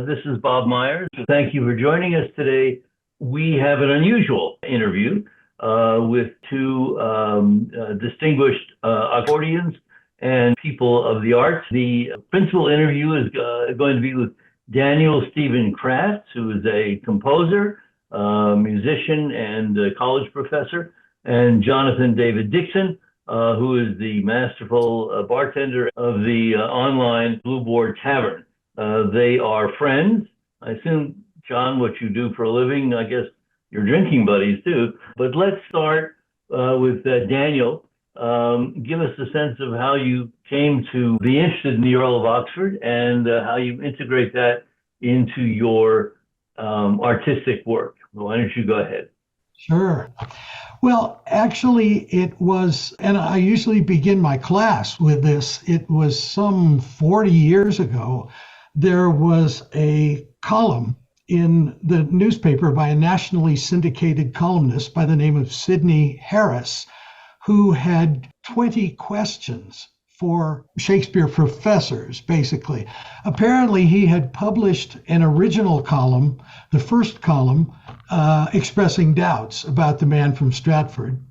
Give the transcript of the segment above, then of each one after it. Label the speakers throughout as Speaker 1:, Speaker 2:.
Speaker 1: This is Bob Meyers. Thank you for joining us today. We have an unusual interview with two distinguished Oxfordians and people of the arts. The principal interview is going to be with Daniel Stephen Kratz, who is a composer, musician, and college professor, and Jonathan David Dixon, who is the masterful bartender of the online Blue Boar Tavern. They are friends. I assume, John, what you do for a living, I guess you're drinking buddies too. But let's start with Daniel. Give us a sense of how you came to be interested in the Earl of Oxford and how you integrate that into your artistic work. Why don't you go ahead?
Speaker 2: Sure. Well, actually, it was, and I usually begin my class with this, it was some 40 years ago. There was a column in the newspaper by a nationally syndicated columnist by the name of Sidney Harris, who had 20 questions for Shakespeare professors, basically. Apparently, he had published an original column, the first column, expressing doubts about the man from Stratford.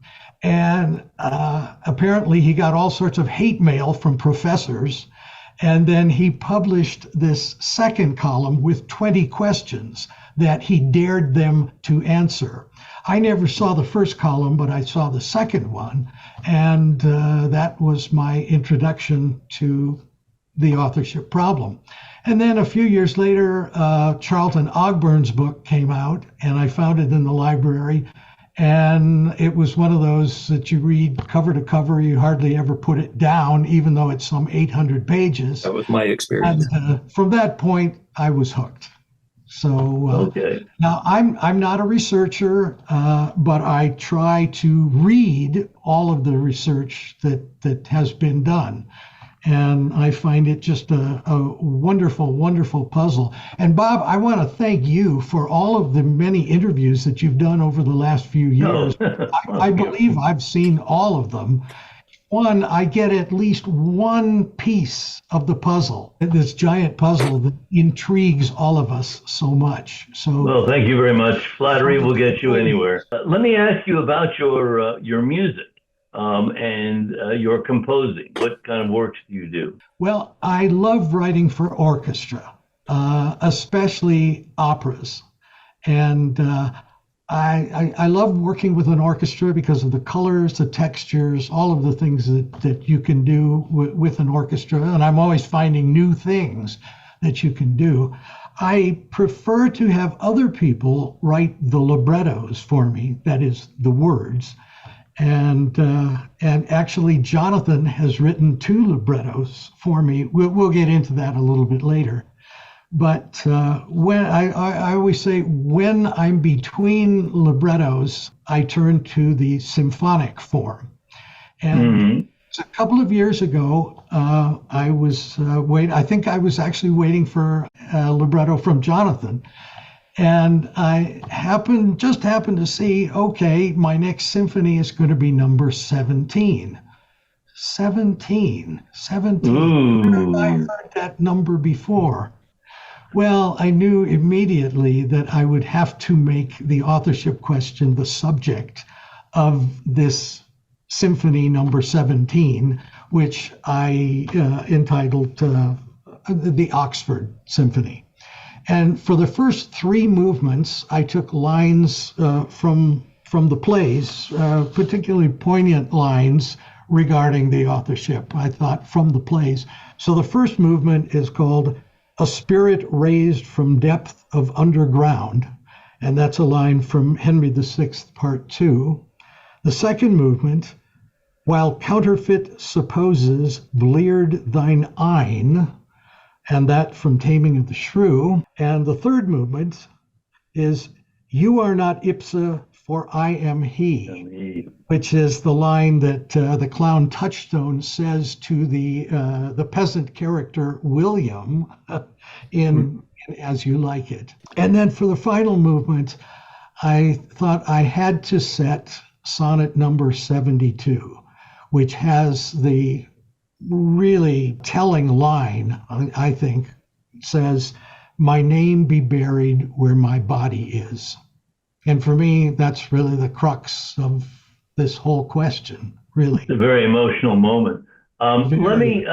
Speaker 2: And apparently, he got all sorts of hate mail from professors. And then he published this second column with 20 questions that he dared them to answer. I never saw the first column, but I saw the second one. And that was my introduction to the authorship problem. And then a few years later, Charlton Ogburn's book came out, and I found it in the library. And it was one of those that you read cover to cover, you hardly ever put it down, even though it's some 800 pages.
Speaker 3: That was my experience.
Speaker 2: And from that point, I was hooked. So
Speaker 1: okay.
Speaker 2: Now I'm not a researcher, but I try to read all of the research that has been done. And I find it just a wonderful, wonderful puzzle. And Bob, I want to thank you for all of the many interviews that you've done over the last few years. I believe I've seen all of them. One, I get at least one piece of the puzzle, this giant puzzle that intrigues all of us so much. So,
Speaker 1: well, thank you very much. Flattery will get you anywhere. Let me ask you about your music. And your composing. What kind of works do you do?
Speaker 2: Well, I love writing for orchestra, especially operas. And I love working with an orchestra because of the colors, the textures, all of the things that you can do with an orchestra. And I'm always finding new things that you can do. I prefer to have other people write the librettos for me, that is, the words. And actually, Jonathan has written 2 librettos for me. We'll get into that a little bit later. But when I always say, when I'm between librettos, I turn to the symphonic form. And a couple of years ago, I was I think I was actually waiting for a libretto from Jonathan. And I just happened to see, okay, my next symphony is going to be number 17. 17.
Speaker 1: Ooh.
Speaker 2: I heard that number before. Well, I knew immediately that I would have to make the authorship question the subject of this symphony number 17, which I entitled the Oxford Symphony. And for the first 3 movements, I took lines from the plays, particularly poignant lines regarding the authorship, I thought, from the plays. So the first movement is called A Spirit Raised from Depth of Underground, and that's a line from Henry VI, Part 2. The second movement, While Counterfeit Supposes Bleared Thine Eyne, and that from Taming of the Shrew. And the third movement is You Are Not Ipsa, for I Am He, which is the line that the clown Touchstone says to the peasant character William in As You Like It. And then for the final movement, I thought I had to set sonnet number 72, which has the really telling line, I think, says, my name be buried where my body is. And for me, that's really the crux of this whole question, really.
Speaker 1: It's a very emotional moment. Let
Speaker 2: Very.
Speaker 1: me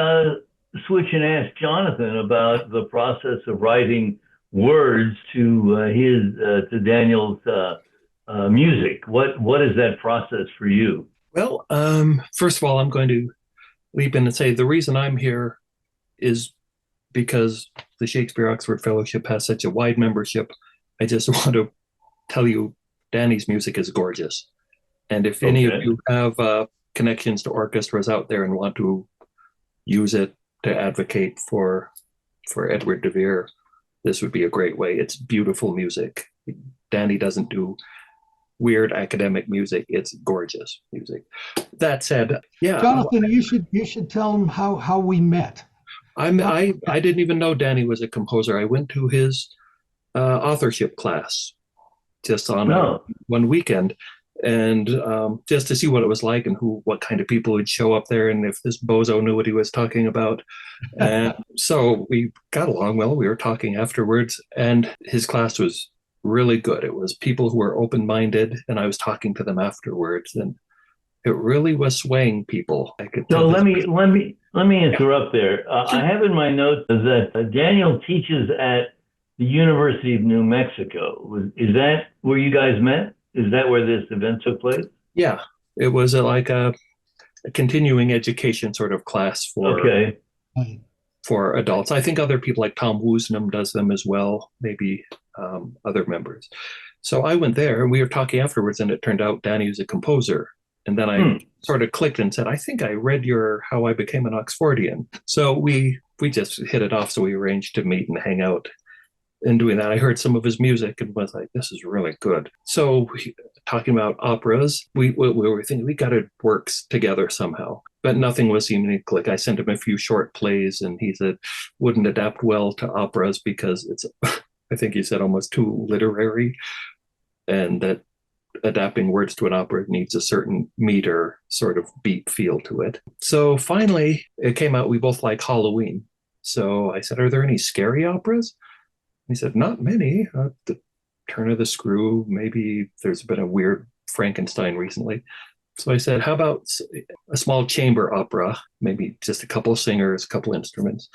Speaker 1: switch and ask Jonathan about the process of writing words to Daniel's music. What is that process for you?
Speaker 3: Well, first of all, I'm going to leap in and say the reason I'm here is because the Shakespeare Oxford Fellowship has such a wide membership. I just want to tell you, Danny's music is gorgeous. And if any of you have connections to orchestras out there and want to use it to advocate for Edward de Vere, this would be a great way. It's beautiful music. Danny doesn't do weird academic music. It's gorgeous music. That said, yeah,
Speaker 2: Jonathan, you should tell them how we met.
Speaker 3: I didn't even know Danny was a composer. I went to his authorship class just on one weekend, and just to see what it was like and what kind of people would show up there, and if this bozo knew what he was talking about. And so we got along well. We were talking afterwards, and his class was really good. It was people who were open-minded, and I was talking to them afterwards, and it really was swaying people.
Speaker 1: So let me interrupt there. I have in my notes that Daniel teaches at the University of New Mexico. Is that where you guys met? Is that where this event took place?
Speaker 3: Yeah, it was like a continuing education sort of class for adults. I think other people like Tom Woosnam does them as well, maybe other members. So I went there and we were talking afterwards, and it turned out Danny was a composer. And then I sort of clicked and said, I think I read your How I Became an Oxfordian. So we just hit it off. So we arranged to meet and hang out. And doing that, I heard some of his music and was like, this is really good. So talking about operas, we were thinking we got to work together somehow. But nothing was seeming to click. I sent him a few short plays, and he said wouldn't adapt well to operas because it's, I think he said, almost too literary, and that adapting words to an opera needs a certain meter sort of beat feel to it. So finally, it came out we both like Halloween. So I said, are there any scary operas? He said, not many. The Turn of the Screw, maybe there's been a weird Frankenstein recently. So I said, how about a small chamber opera, maybe just a couple of singers, a couple of instruments,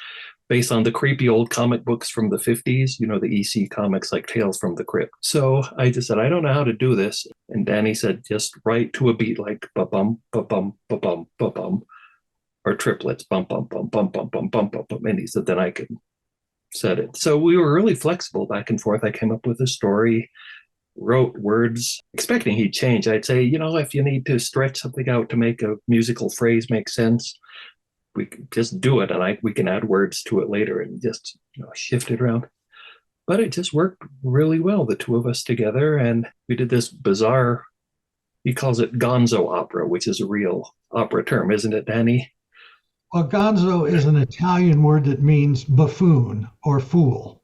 Speaker 3: based on the creepy old comic books from the 50s, the EC comics like Tales from the Crypt. So I just said, I don't know how to do this. And Danny said, just write to a beat like ba-bum, ba-bum, ba-bum, ba-bum, or triplets, bum, bum, bum, bum, bum, bum, bum, bum, bum. And he said, then I could set it. So we were really flexible back and forth. I came up with a story, wrote words, expecting he'd change. I'd say, if you need to stretch something out to make a musical phrase make sense, we can just do it, and we can add words to it later and just shift it around. But it just worked really well, the two of us together, and we did this bizarre, he calls it Gonzo Opera, which is a real opera term, isn't it, Danny?
Speaker 2: Well, gonzo is an Italian word that means buffoon or fool.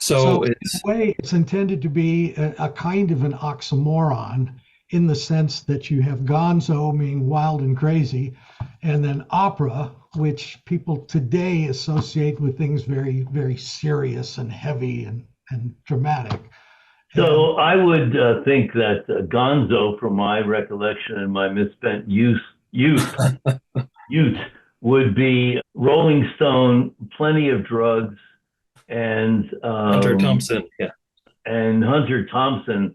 Speaker 2: So in a way, it's intended to be a kind of an oxymoron in the sense that you have gonzo meaning wild and crazy, and then opera, which people today associate with things very, very serious and heavy and dramatic.
Speaker 1: So I would think that gonzo, from my recollection and my misspent youth, would be Rolling Stone, plenty of drugs, and
Speaker 3: Hunter Thompson,
Speaker 1: and Hunter Thompson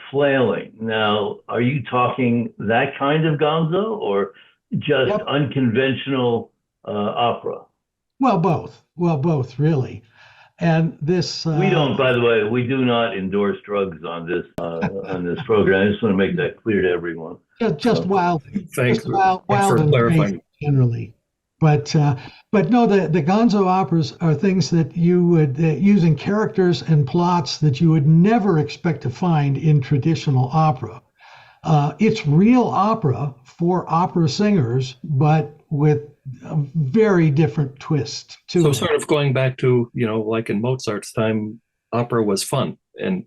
Speaker 1: flailing. Now, are you talking that kind of gonzo or just unconventional opera?
Speaker 2: Well, both really. And this
Speaker 1: we don't, by the way, we do not endorse drugs on this program. I just want to make that clear to everyone.
Speaker 2: Just wild,
Speaker 3: thanks
Speaker 2: wild
Speaker 3: for
Speaker 2: and
Speaker 3: clarifying.
Speaker 2: Generally. But no, the gonzo operas are things that you would using characters and plots that you would never expect to find in traditional opera. It's real opera for opera singers, but with a very different twist to it.
Speaker 3: So sort of going back to, like in Mozart's time, opera was fun and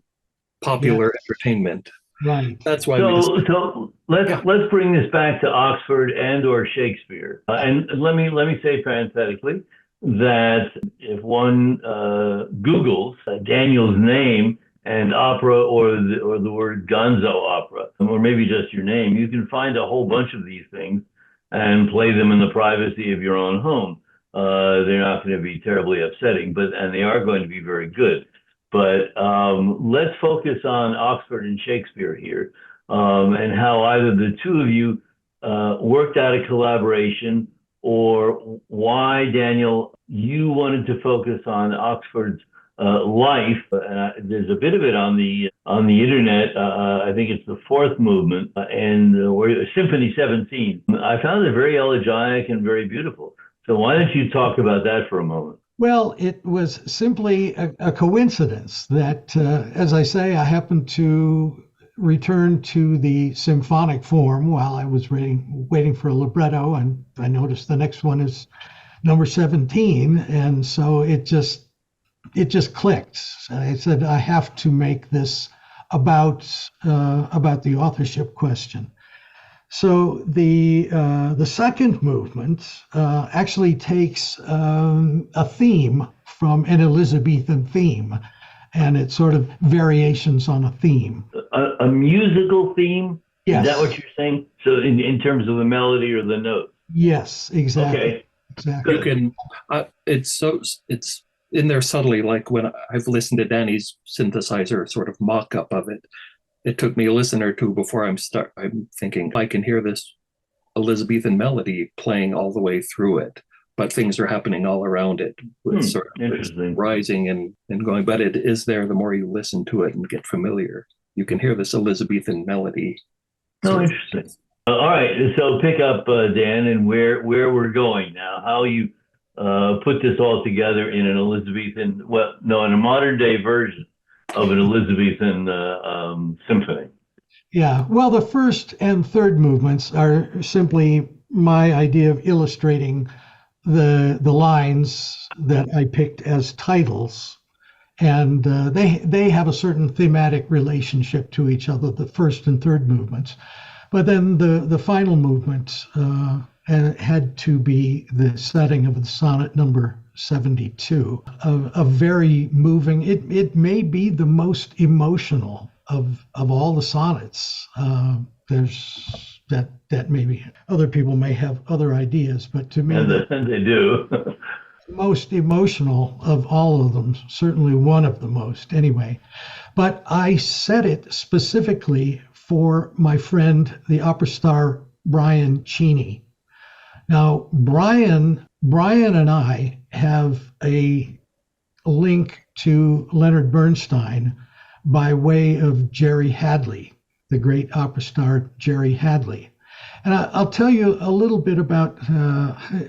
Speaker 3: popular entertainment.
Speaker 2: Right.
Speaker 3: That's why.
Speaker 1: So let's bring this back to Oxford and or Shakespeare. And let me say parenthetically that if one Googles Daniel's name and opera or the word Gonzo Opera, or maybe just your name, you can find a whole bunch of these things and play them in the privacy of your own home. They're not going to be terribly upsetting, and they are going to be very good. But let's focus on Oxford and Shakespeare here, and how either the two of you worked out a collaboration, or why, Daniel, you wanted to focus on Oxford's life. There's a bit of it on the internet. I think it's the fourth movement and Symphony 17. I found it very elegiac and very beautiful. So why don't you talk about that for a moment?
Speaker 2: Well, it was simply a coincidence that, as I say, I happened to return to the symphonic form while I was waiting for a libretto, and I noticed the next one is number 17, and so it just clicked. I said I have to make this about the authorship question. So the second movement actually takes a theme from an Elizabethan theme, and it's sort of variations on a theme.
Speaker 1: A musical theme?
Speaker 2: Yes.
Speaker 1: Is that what you're saying? So in terms of the melody or the note?
Speaker 2: Yes, exactly.
Speaker 1: Okay.
Speaker 2: Exactly.
Speaker 3: You can. It's in there subtly. Like when I've listened to Danny's synthesizer sort of mock-up of it, it took me a listen or two before I'm thinking I can hear this Elizabethan melody playing all the way through it, but things are happening all around it. It's sort of
Speaker 1: interesting.
Speaker 3: Rising and going, but it is there the more you listen to it and get familiar. You can hear this Elizabethan melody.
Speaker 1: Oh, interesting. All right, so pick up, Dan, and where we're going now. How you put this all together in an Elizabethan, in a modern day version of an Elizabethan symphony.
Speaker 2: Yeah, well, the first and third movements are simply my idea of illustrating the lines that I picked as titles, and they have a certain thematic relationship to each other, the first and third movements. But then the final movement had to be the setting of the sonnet number 72, a very moving. It may be the most emotional of all the sonnets. There's that maybe other people may have other ideas, but to me,
Speaker 1: and they do.
Speaker 2: Most emotional of all of them, certainly one of the most anyway. But I said it specifically for my friend, the opera star Brian Cheney. Now, Brian and I have a link to Leonard Bernstein by way of Jerry Hadley, the great opera star Jerry Hadley. And I'll tell you a little bit about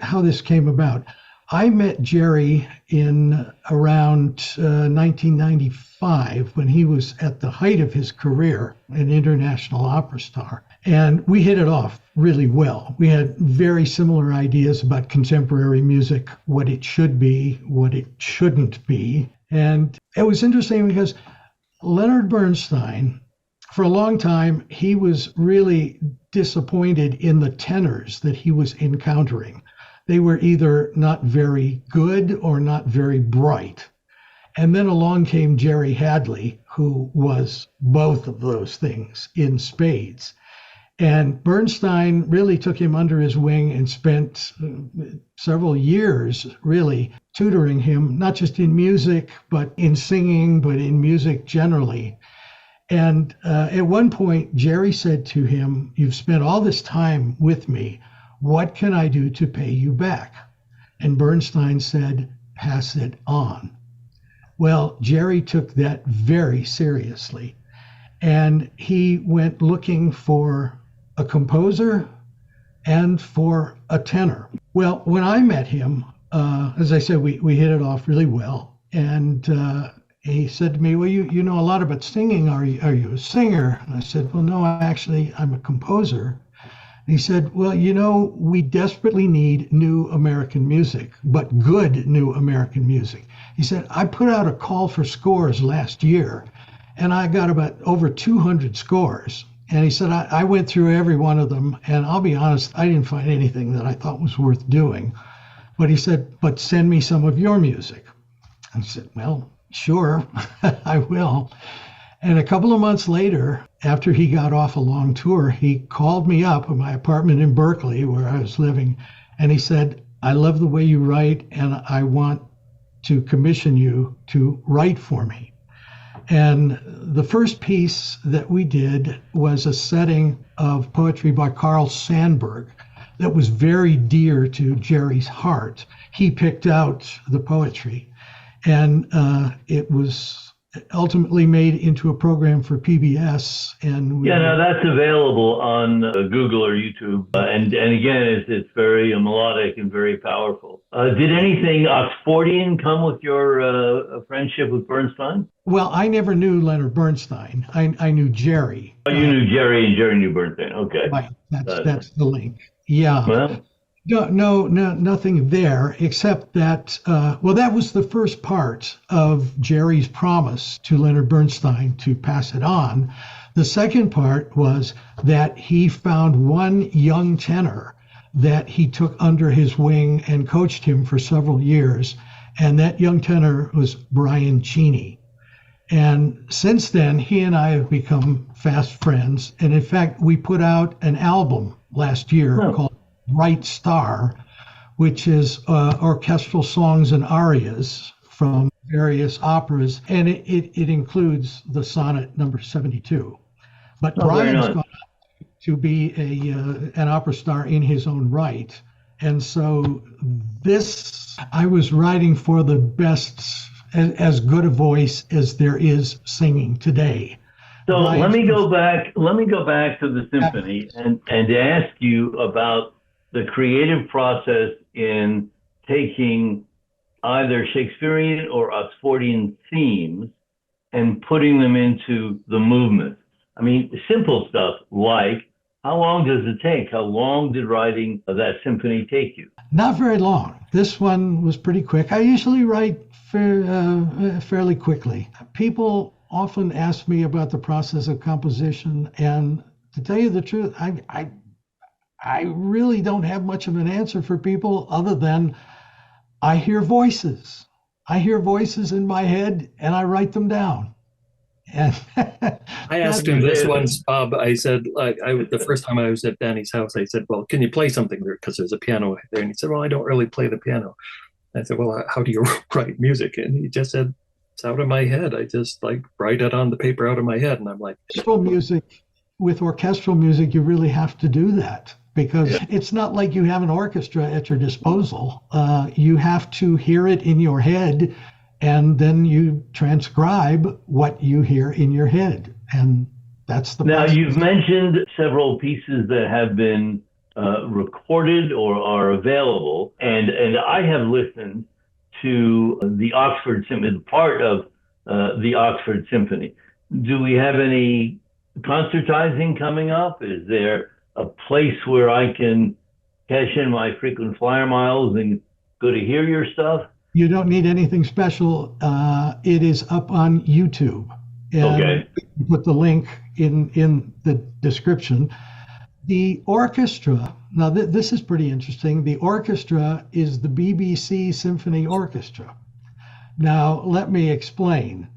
Speaker 2: how this came about. I met Jerry in around 1995 when he was at the height of his career, an international opera star. And we hit it off really well. We had very similar ideas about contemporary music, what it should be, what it shouldn't be. And it was interesting because Leonard Bernstein, for a long time, he was really disappointed in the tenors that he was encountering. They were either not very good or not very bright. And then along came Jerry Hadley, who was both of those things in spades. And Bernstein really took him under his wing and spent several years really tutoring him, not just in music, but in singing, but in music generally. And at one point, Jerry said to him, "You've spent all this time with me. What can I do to pay you back?" And Bernstein said, "Pass it on." Well, Jerry took that very seriously, and he went looking for a composer and for a tenor. Well, when I met him, as I said, we hit it off really well. And he said to me, "Well, you know a lot about singing. Are you a singer?" And I said, "Well, no, actually, I'm a composer." He said, "Well, we desperately need new American music, but good new American music." He said, "I put out a call for scores last year, and I got about over 200 scores." And he said, I went through every one of them, and I'll be honest, I didn't find anything that I thought was worth doing. But he said, but send me some of your music. I said, well, sure, I will. And a couple of months later, after he got off a long tour, he called me up at my apartment in Berkeley, where I was living, and he said, I love the way you write, and I want to commission you to write for me. And the first piece that we did was a setting of poetry by Carl Sandburg that was very dear to Jerry's heart. He picked out the poetry, and it was ultimately made into a program for PBS. And
Speaker 1: that's available on Google or YouTube. And again, it's very melodic and very powerful. Did anything Oxfordian come with your friendship with Bernstein?
Speaker 2: Well, I never knew Leonard Bernstein. I knew Jerry.
Speaker 1: Oh, you knew Jerry, and Jerry knew Bernstein. Okay.
Speaker 2: Right. That's the link. Yeah.
Speaker 1: Well,
Speaker 2: No, nothing there except that, that was the first part of Jerry's promise to Leonard Bernstein to pass it on. The second part was that he found one young tenor that he took under his wing and coached him for several years. And that young tenor was Brian Cheney. And since then, he and I have become fast friends. And in fact, we put out an album last year called Bright Star, which is orchestral songs and arias from various operas, and it includes the sonnet number 72. But Brian's gone on to be an opera star in his own right. And so I was writing for the best, as good a voice as there is singing today.
Speaker 1: So let me go back to the symphony and ask you about the creative process in taking either Shakespearean or Oxfordian themes and putting them into the movement. I mean, simple stuff like, how long does it take? How long did writing that symphony take you?
Speaker 2: Not very long. This one was pretty quick. I usually write fairly quickly. People often ask me about the process of composition, and to tell you the truth, I really don't have much of an answer for people other than I hear voices. I hear voices in my head and I write them down. And
Speaker 3: I asked him this once, Bob. I said, the first time I was at Danny's house, I said, well, can you play something there? Because there's a piano there. And he said, well, I don't really play the piano. I said, well, how do you write music? And he just said, it's out of my head. I just write it on the paper out of my head. And I'm like,
Speaker 2: with orchestral music, you really have to do that. Because it's not like you have an orchestra at your disposal. You have to hear it in your head, and then you transcribe what you hear in your head. And that's the process.
Speaker 1: Now, you've mentioned several pieces that have been recorded or are available. And I have listened to the Oxford Symphony, part of the Oxford Symphony. Do we have any concertizing coming up? Is there a place where I can cash in my frequent flyer miles and go to hear your stuff?
Speaker 2: You don't need anything special. It is up on YouTube. And
Speaker 1: okay.
Speaker 2: Put the link in the description. The orchestra, now this is pretty interesting. The orchestra is the BBC Symphony Orchestra. Now, let me explain.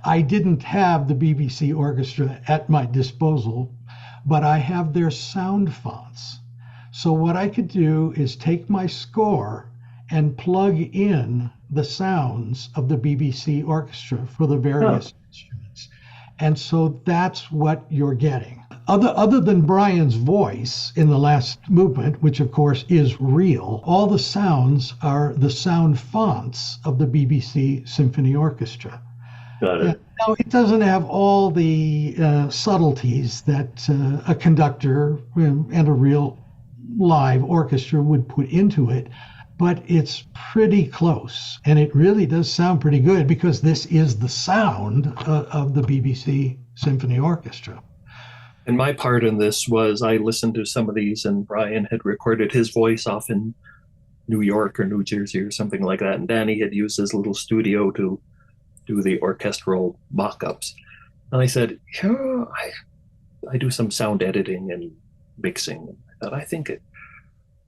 Speaker 2: I didn't have the BBC Orchestra at my disposal, but I have their sound fonts. So what I could do is take my score and plug in the sounds of the BBC Orchestra for the various instruments. And so that's what you're getting. Other than Brian's voice in the last movement, which of course is real, all the sounds are the sound fonts of the BBC Symphony Orchestra.
Speaker 1: Got it.
Speaker 2: Now, it doesn't have all the subtleties that a conductor and a real live orchestra would put into it, but it's pretty close. And it really does sound pretty good because this is the sound of the BBC Symphony Orchestra.
Speaker 3: And my part in this was I listened to some of these, and Brian had recorded his voice off in New York or New Jersey or something like that. And Danny had used his little studio to do the orchestral mock-ups. And I said, yeah, I do some sound editing and mixing. I thought,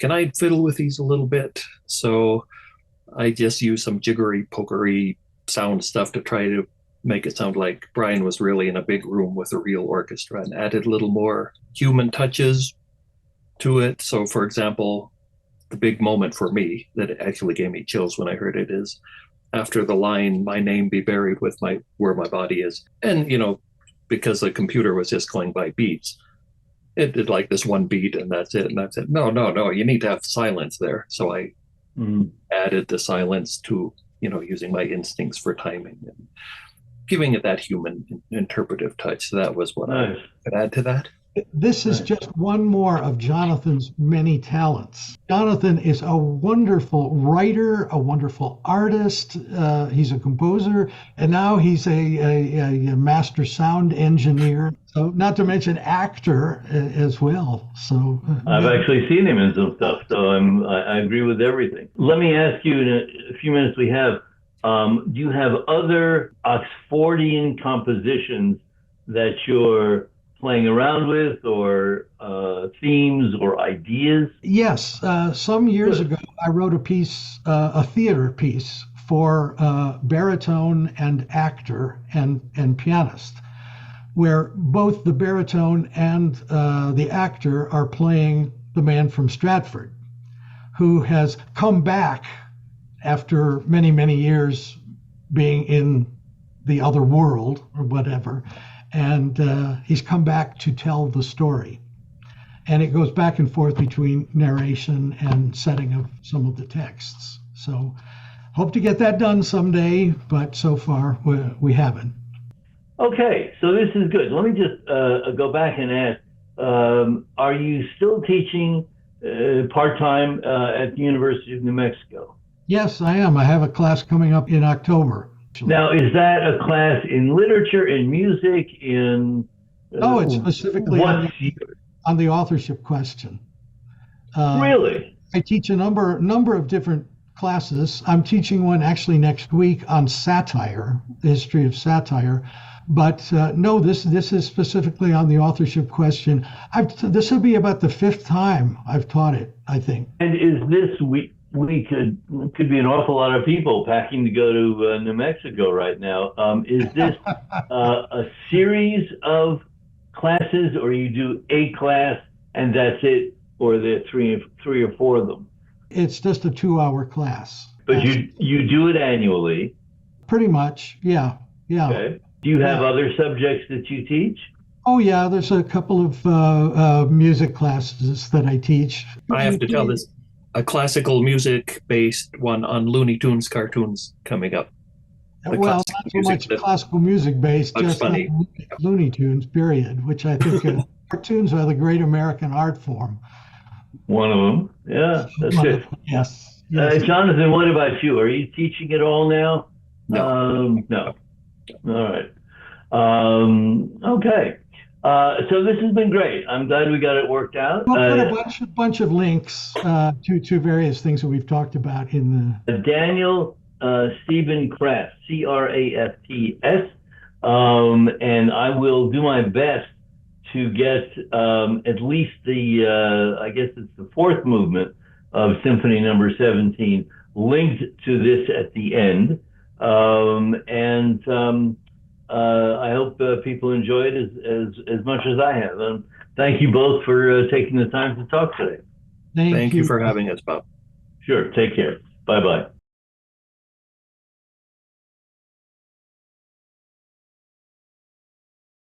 Speaker 3: can I fiddle with these a little bit? So I just used some jiggery pokery sound stuff to try to make it sound like Brian was really in a big room with a real orchestra, and added a little more human touches to it. So, for example, the big moment for me that actually gave me chills when I heard it is after the line, "My name be buried with my where my body is." And, because the computer was just going by beats, it did like this one beat and that's it. And I said, no, you need to have silence there. So I added the silence to, using my instincts for timing and giving it that human interpretive touch. So that was what I could add to that.
Speaker 2: This is just one more of Jonathan's many talents. Jonathan is a wonderful writer, a wonderful artist. He's a composer, and now he's a master sound engineer. So, not to mention actor as well. So
Speaker 1: I've actually seen him in some stuff. So I agree with everything. Let me ask you in a few minutes we have. Do you have other Oxfordian compositions that you're playing around with, or themes or ideas?
Speaker 2: Yes. Some years ago, I wrote a piece, a theater piece for baritone and actor and pianist, where both the baritone and the actor are playing the man from Stratford, who has come back after many, many years being in the other world or whatever. And he's come back to tell the story. And it goes back and forth between narration and setting of some of the texts. So hope to get that done someday, but so far we haven't.
Speaker 1: Okay, so this is good. Let me just go back and ask, are you still teaching part-time at the University of New Mexico?
Speaker 2: Yes, I am. I have a class coming up in October.
Speaker 1: Now, is that a class in literature, in music, in...
Speaker 2: it's specifically on the authorship question.
Speaker 1: Really?
Speaker 2: I teach a number of different classes. I'm teaching one actually next week on satire, the history of satire. But no, this is specifically on the authorship question. This will be about the 5th time I've taught it, I think.
Speaker 1: And is this week? We could be an awful lot of people packing to go to New Mexico right now. Is this a series of classes, or you do a class and that's it, or there are three or four of them?
Speaker 2: It's just a 2-hour class.
Speaker 1: But you do it annually?
Speaker 2: Pretty much, yeah.
Speaker 1: Okay. Do you have other subjects that you teach?
Speaker 2: Oh yeah, there's a couple of music classes that I teach.
Speaker 3: I have to tell this. A classical music-based one on Looney Tunes cartoons coming up.
Speaker 2: Well, not so much classical music-based, just Looney Tunes, period, which I think cartoons are the great American art form.
Speaker 1: One of them. Yeah, that's it.
Speaker 2: Yes.
Speaker 1: Jonathan, what about you? Are you teaching it all now?
Speaker 3: No.
Speaker 1: No. All right. Okay. So this has been great. I'm glad we got it worked out.
Speaker 2: We'll put a bunch of links to various things that we've talked about in the...
Speaker 1: Daniel Stephen Crafts, Crafts. And I will do my best to get at least I guess it's the 4th movement of Symphony Number 17 linked to this at the end. I hope people enjoy it as much as I have. Thank you both for taking the time to talk today.
Speaker 3: Thank you for having us, Bob.
Speaker 1: Sure. Take care. Bye-bye.